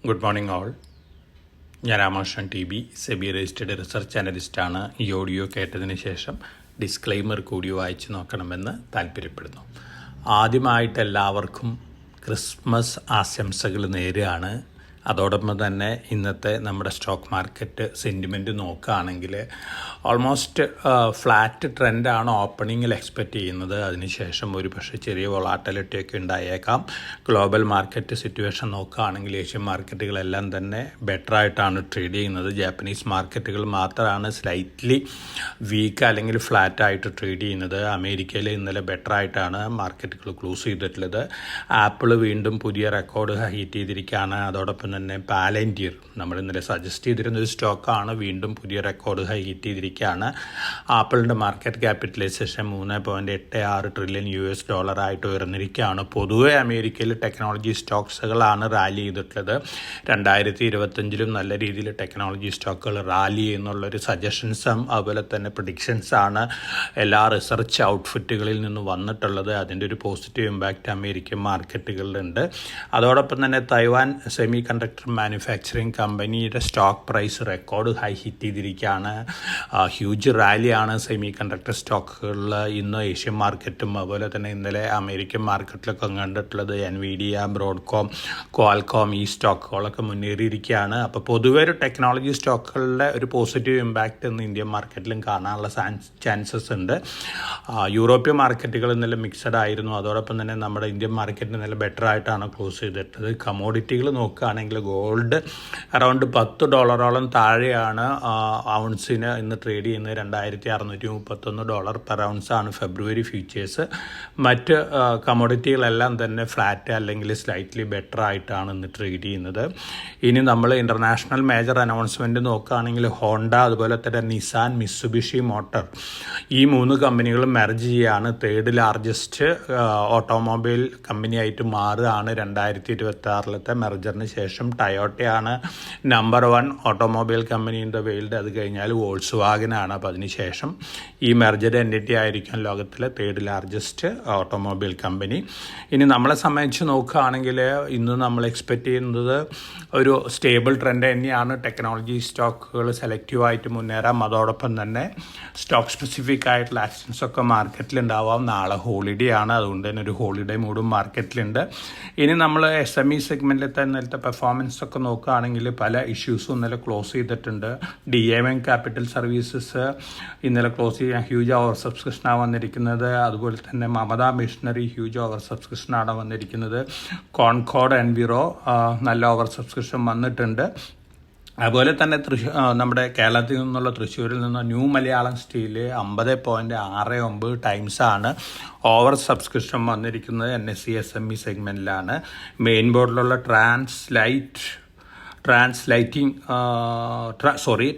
Good morning all. ഞാൻ Ramakrishnan TB, SEBI registered research അനലിസ്റ്റാണ്. ഈ ഓഡിയോ കേട്ടതിന് ശേഷം ഡിസ്ക്ലെയിമർ കൂടി വായിച്ച് നോക്കണമെന്ന് താല്പര്യപ്പെടുന്നു. ആദ്യമായിട്ട് എല്ലാവർക്കും ക്രിസ്മസ് ആശംസകൾ നേരുകയാണ്. അതോടൊപ്പം തന്നെ ഇന്നത്തെ നമ്മുടെ സ്റ്റോക്ക് മാർക്കറ്റ് സെൻറ്റിമെൻറ്റ് നോക്കുകയാണെങ്കിൽ ഓൾമോസ്റ്റ് ഫ്ലാറ്റ് ട്രെൻഡാണ് ഓപ്പണിങ്ങിൽ എക്സ്പെക്റ്റ് ചെയ്യുന്നത്. അതിനുശേഷം ഒരു പക്ഷേ ചെറിയ വൊളാറ്റിലിറ്റിയൊക്കെ ഉണ്ടായേക്കാം. ഗ്ലോബൽ മാർക്കറ്റ് സിറ്റുവേഷൻ നോക്കുകയാണെങ്കിൽ ഏഷ്യൻ മാർക്കറ്റുകളെല്ലാം തന്നെ ബെറ്ററായിട്ടാണ് ട്രേഡ് ചെയ്യുന്നത്. ജാപ്പനീസ് മാർക്കറ്റുകൾ മാത്രമാണ് സ്ലൈറ്റ്ലി വീക്ക് അല്ലെങ്കിൽ ഫ്ലാറ്റായിട്ട് ട്രേഡ് ചെയ്യുന്നത്. അമേരിക്കയിൽ ഇന്നലെ ബെറ്ററായിട്ടാണ് മാർക്കറ്റുകൾ ക്ലോസ് ചെയ്തിട്ടുള്ളത്. ആപ്പിൾ വീണ്ടും പുതിയ റെക്കോർഡ് ഹീറ്റ് ചെയ്തിരിക്കുകയാണ്. അതോടൊപ്പം തന്നെ പാലന്റിയർ നമ്മൾ ഇന്നലെ സജസ്റ്റ് ചെയ്തിരുന്നൊരു സ്റ്റോക്കാണ്, വീണ്ടും പുതിയ റെക്കോർഡ് ഹൈ ഹിറ്റ് ചെയ്തിരിക്കുകയാണ്. ആപ്പിളിൻ്റെ മാർക്കറ്റ് ക്യാപിറ്റലൈസേഷൻ $3.86 ട്രില്യൺ ആയിട്ട് ഉയർന്നിരിക്കുകയാണ്. പൊതുവെ അമേരിക്കയിൽ ടെക്നോളജി സ്റ്റോക്സുകളാണ് റാലി ചെയ്തിട്ടുള്ളത്. 2025 നല്ല രീതിയിൽ ടെക്നോളജി സ്റ്റോക്കുകൾ റാലി ചെയ്യുന്നുള്ളൊരു സജഷൻസും അതുപോലെ തന്നെ പ്രഡിക്ഷൻസാണ് എല്ലാ റിസർച്ച് ഔട്ട്ഫിറ്റുകളിൽ നിന്ന് വന്നിട്ടുള്ളത്. അതിൻ്റെ ഒരു പോസിറ്റീവ് ഇമ്പാക്റ്റ് അമേരിക്കൻ മാർക്കറ്റുകളിലുണ്ട്. അതോടൊപ്പം തന്നെ തൈവാൻ സെമി കണ്ടക്ടർ മാനുഫാക്ചറിങ് കമ്പനിയുടെ stock price record high hit ചെയ്തിരിക്കുകയാണ്. ഹ്യൂജ് റാലിയാണ് സെമി കണ്ടക്ടർ സ്റ്റോക്കുകളിൽ ഇന്ന് ഏഷ്യൻ മാർക്കറ്റും അതുപോലെ തന്നെ ഇന്നലെ അമേരിക്കൻ മാർക്കറ്റിലൊക്കെ കണ്ടിട്ടുള്ളത്. NVIDIA, ബ്രോഡ്കോം, ക്വാൽകോം ഈ സ്റ്റോക്കുകളൊക്കെ മുന്നേറിയിരിക്കുകയാണ്. അപ്പോൾ പൊതുവെ ഒരു ടെക്നോളജി സ്റ്റോക്കുകളുടെ ഒരു പോസിറ്റീവ് ഇമ്പാക്റ്റ് ഇന്ന് ഇന്ത്യൻ മാർക്കറ്റിലും കാണാനുള്ള ചാൻസസ് ഉണ്ട്. യൂറോപ്യൻ മാർക്കറ്റുകൾ ഇന്നലെ മിക്സഡ് ആയിരുന്നു. അതോടൊപ്പം തന്നെ നമ്മുടെ ഇന്ത്യൻ മാർക്കറ്റ് ഇന്നലെ ബെറ്റർ ആയിട്ടാണ് ക്ലോസ് ചെയ്തിട്ടത്. കമോഡിറ്റികൾ നോക്കുകയാണെങ്കിൽ ഗോൾഡ് അറൗണ്ട് $10 താഴെയാണ് ഔൺസിന് ഇന്ന് ട്രേഡ് ചെയ്യുന്നത്. $2,631 പെർ ഔൺസാണ് ഫെബ്രുവരി ഫ്യൂച്ചേഴ്സ്. മറ്റ് കമോഡിറ്റികളെല്ലാം തന്നെ ഫ്ലാറ്റ് അല്ലെങ്കിൽ സ്ലൈറ്റ്ലി ബെറ്റർ ആയിട്ടാണ് ഇന്ന് ട്രേഡ് ചെയ്യുന്നത്. ഇനി നമ്മൾ ഇൻ്റർനാഷണൽ മേജർ അനൗൺസ്മെൻറ്റ് നോക്കുകയാണെങ്കിൽ ഹോണ്ട, അതുപോലെ തന്നെ നിസാൻ, മിത്സുബിഷി മോട്ടർ ഈ 3 കമ്പനികളും മെർജ് ചെയ്യുകയാണ്. തേർഡ് ലാർജസ്റ്റ് ഓട്ടോമൊബൈൽ കമ്പനിയായിട്ട് മാറുകയാണ് 2026 മെർജറിന് ശേഷം. ടയോട്ടയാണ് number 1 automobile company in the world. അത് കഴിഞ്ഞാൽ വോൾസ്വാഗനാണ്. അപ്പോൾ അതിനുശേഷം ഈ മെർജഡ് എൻറ്റിറ്റി ആയിരിക്കും ലോകത്തിലെ തേർഡ് ലാർജസ്റ്റ് ഓട്ടോമൊബൈൽ കമ്പനി. ഇനി നമ്മളെ സംബന്ധിച്ച് നോക്കുകയാണെങ്കിൽ ഇന്ന് നമ്മൾ എക്സ്പെക്റ്റ് ചെയ്യുന്നത് ഒരു സ്റ്റേബിൾ ട്രെൻഡ് തന്നെയാണ്. ടെക്നോളജി സ്റ്റോക്കുകൾ സെലക്റ്റീവായിട്ട് മുന്നേറാം. അതോടൊപ്പം തന്നെ സ്റ്റോക്ക് സ്പെസിഫിക് ആയിട്ടുള്ള ആക്ഷൻസൊക്കെ മാർക്കറ്റിലുണ്ടാവാം. നാളെ ഹോളിഡേ ആണ്, അതുകൊണ്ട് തന്നെ ഒരു ഹോളിഡേ മൂഡും മാർക്കറ്റിലുണ്ട്. ഇനി നമ്മൾ SME സെഗ്മെൻറ്റിലത്തെ ഇന്നലത്തെ പെർഫോമൻസ് ഒക്കെ നോക്കുകയാണെങ്കിൽ പല ഇഷ്യൂസും ഇന്നലെ ക്ലോസ് ചെയ്തിട്ടുണ്ട്. DAM ക്യാപിറ്റൽ സർവീസസ് ഇന്നലെ ക്ലോസ് ചെയ്യാൻ ഹ്യൂജ് ഓവർ സബ്സ്ക്രിപ്ഷനാണ് വന്നിരിക്കുന്നത്. അതുപോലെ തന്നെ മമത മിഷനറി ഹ്യൂജ് ഓവർ സബ്സ്ക്രിപ്ഷനാണ് വന്നിരിക്കുന്നത്. കോൺകോഡ് എൻവിറോ നല്ല ഓവർ സബ്സ്ക്രിപ്ഷൻ വന്നിട്ടുണ്ട്. അതുപോലെ തന്നെ നമ്മുടെ കേരളത്തിൽ നിന്നുള്ള തൃശ്ശൂരിൽ നിന്ന് ന്യൂ മലയാളം സ്റ്റീല് 50.69 ടൈംസാണ് ഓവർ സബ്സ്ക്രിപ്ഷൻ വന്നിരിക്കുന്നത്. NSE SME സെഗ്മെൻറ്റിലാണ്. മെയിൻ ബോർഡിലുള്ള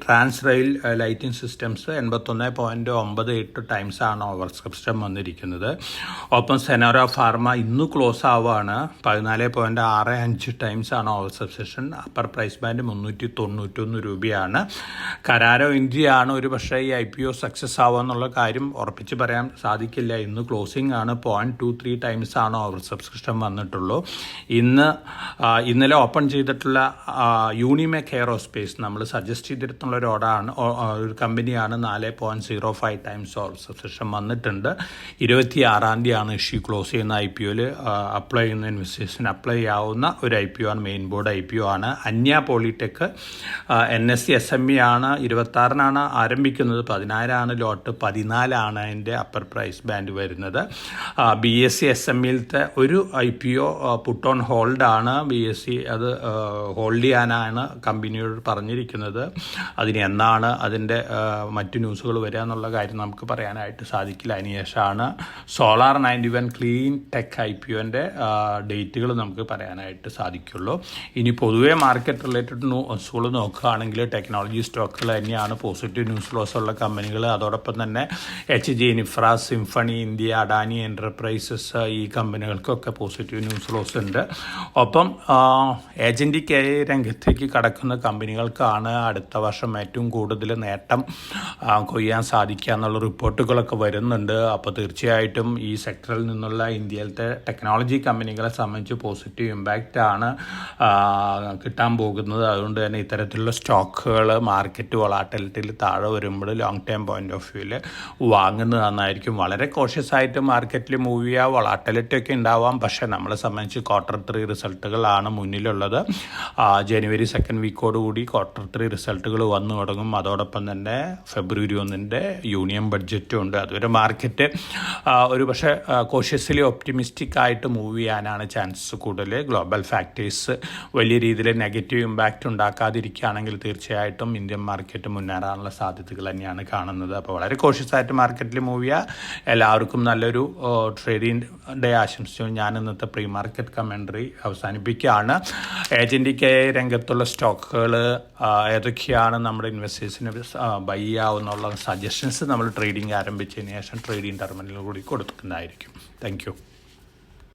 ട്രാൻസ്റെയിൽ ലൈറ്റിംഗ് സിസ്റ്റംസ് 81.98 ടൈംസാണ് ഓവർ സബ്സ്ക്രിപ്ഷൻ വന്നിരിക്കുന്നത്. ഒപ്പം സെനോറ ഫാർമ ഇന്ന് ക്ലോസ് ആവുകയാണ്. 14.65 ടൈംസാണ് over subscription. Upper price band 391 രൂപയാണ്. കരാരോ ഇന്ത്യയാണ് ഒരു പക്ഷേ ഈ IPO സക്സസ് ആവുക എന്നുള്ള കാര്യം ഉറപ്പിച്ച് പറയാൻ സാധിക്കില്ല. ഇന്ന് ക്ലോസിംഗ് ആണ്. 0.23 ടൈംസാണ് ഓവർ സബ്സ്ക്രിപ്ഷൻ വന്നിട്ടുള്ളൂ. ഇന്നലെ ഓപ്പൺ ചെയ്തിട്ടുള്ള യൂണിമെക് എയറോസ്പേസ് നമ്മൾ സജസ്റ്റ് ചെയ്തിട്ടുള്ള ഒരു കമ്പനിയാണ്. 4.05 ടൈംസ് ഓവർ സബ്സ്ക്രിപ്ഷൻ വന്നിട്ടുണ്ട്. 26 ഇഷ്യൂ ക്ലോസ് ചെയ്യുന്ന IPOയിൽ അപ്ലൈ ചെയ്യുന്ന ഇൻവെസ്റ്റേഴ്സിന് അപ്ലൈ ചെയ്യാവുന്ന ഒരു IPO ആണ്. മെയിൻ ബോർഡ് IPO ആണ്. അന്യ പോളിടെക് NSE SME ആണ്. 26 ആരംഭിക്കുന്നത്. 10,000 ലോട്ട്. 14 അതിൻ്റെ അപ്പർ പ്രൈസ് ബാൻഡ് വരുന്നത്. BSE SMEയിലത്തെ ഒരു IPO പുട്ട് ഓൺ ഹോൾഡാണ്. BSE അത് ഹോൾഡ് ചെയ്യാനാണ് കമ്പനിയോട് പറഞ്ഞിരിക്കുന്നത്. അതിന് എന്നാണ് അതിൻ്റെ മറ്റു ന്യൂസുകൾ വരിക എന്നുള്ള കാര്യം നമുക്ക് പറയാനായിട്ട് സാധിക്കില്ല. അതിനുശേഷമാണ് സോളാർ 91 ക്ലീൻ ടെക് IPOൻ്റെ ഡേറ്റുകൾ നമുക്ക് പറയാനായിട്ട് സാധിക്കുള്ളൂ. ഇനി പൊതുവേ മാർക്കറ്റ് റിലേറ്റഡ് ന്യൂസുകൾ നോക്കുകയാണെങ്കിൽ ടെക്നോളജി സ്റ്റോക്കുകൾ തന്നെയാണ് പോസിറ്റീവ് ന്യൂസ് ലോസ് ഉള്ള കമ്പനികൾ. അതോടൊപ്പം തന്നെ HG infra, symphony India, Adani enterprises ഈ കമ്പനികൾക്കൊക്കെ പോസിറ്റീവ് ന്യൂസ് ലോസ് ഉണ്ട്. ഒപ്പം ഏജൻറ്റിക് രംഗ രംഗത്തേക്ക് കടക്കുന്ന കമ്പനികൾക്കാണ് അടുത്ത വർഷം ഏറ്റവും കൂടുതൽ നേട്ടം കൊയ്യാൻ സാധിക്കുക എന്നുള്ള റിപ്പോർട്ടുകളൊക്കെ വരുന്നുണ്ട്. അപ്പോൾ തീർച്ചയായിട്ടും ഈ സെക്ടറിൽ നിന്നുള്ള ഇന്ത്യയിലത്തെ ടെക്നോളജി കമ്പനികളെ സംബന്ധിച്ച് പോസിറ്റീവ് ഇമ്പാക്റ്റാണ് കിട്ടാൻ പോകുന്നത്. അതുകൊണ്ട് തന്നെ ഇത്തരത്തിലുള്ള സ്റ്റോക്കുകൾ മാർക്കറ്റ് വൊളാറ്റിലിറ്റിയിൽ താഴെ വരുമ്പോൾ ലോങ് ടൈം പോയിന്റ് ഓഫ് വ്യൂവിൽ വാങ്ങുന്നത് നന്നായിരിക്കും. വളരെ കോഷ്യസ് ആയിട്ട് മാർക്കറ്റിൽ മൂവ് ചെയ്യുക, വൊളാറ്റിലിറ്റി ഒക്കെ ഉണ്ടാവാം. പക്ഷേ നമ്മളെ സംബന്ധിച്ച് Q3 റിസൾട്ടുകളാണ് മുന്നിലുള്ളത്. ജനുവരി 2nd വീക്കോടുകൂടി Q3 റിസൾട്ടുകൾ വന്നു തുടങ്ങും. അതോടൊപ്പം തന്നെ ഫെബ്രുവരി 1 യൂണിയൻ ബഡ്ജറ്റും ഉണ്ട്. അതുവരെ മാർക്കറ്റ് ഒരു പക്ഷേ കോഷ്യസ്ലി ഒപ്റ്റിമിസ്റ്റിക് ആയിട്ട് മൂവ് ചെയ്യാനാണ് ചാൻസസ് കൂടുതൽ. ഗ്ലോബൽ ഫാക്ടേഴ്സ് വലിയ രീതിയിൽ നെഗറ്റീവ് ഇമ്പാക്റ്റ് ഉണ്ടാക്കാതിരിക്കുകയാണെങ്കിൽ തീർച്ചയായിട്ടും ഇന്ത്യൻ മാർക്കറ്റ് മുന്നേറാനുള്ള സാധ്യതകൾ തന്നെയാണ് കാണുന്നത്. അപ്പോൾ വളരെ കോഷ്യസ് ആയിട്ട് മാർക്കറ്റിൽ മൂവ് ചെയ്യുക. എല്ലാവർക്കും നല്ലൊരു ട്രേഡിംഗ് ഡേ ആശംസിച്ചു ഞാൻ ഇന്നത്തെ പ്രീ മാർക്കറ്റ് കമൻട്രി അവസാനിപ്പിക്കുകയാണ്. ഏജൻറ്റിക്ക് രംഗത്തുള്ള സ്റ്റോക്കുകൾ ഏതൊക്കെയാണ് നമ്മുടെ ഇൻവെസ്റ്റേഴ്സിന് ബൈ ചെയ്യാവുന്നുള്ള സജഷൻസ് നമ്മൾ ട്രേഡിംഗ് ആരംഭിച്ചതിന് ശേഷം ട്രേഡിംഗ് ടെർമിനലിൽ കൂടി കൊടുക്കുന്നതായിരിക്കും. Thank you.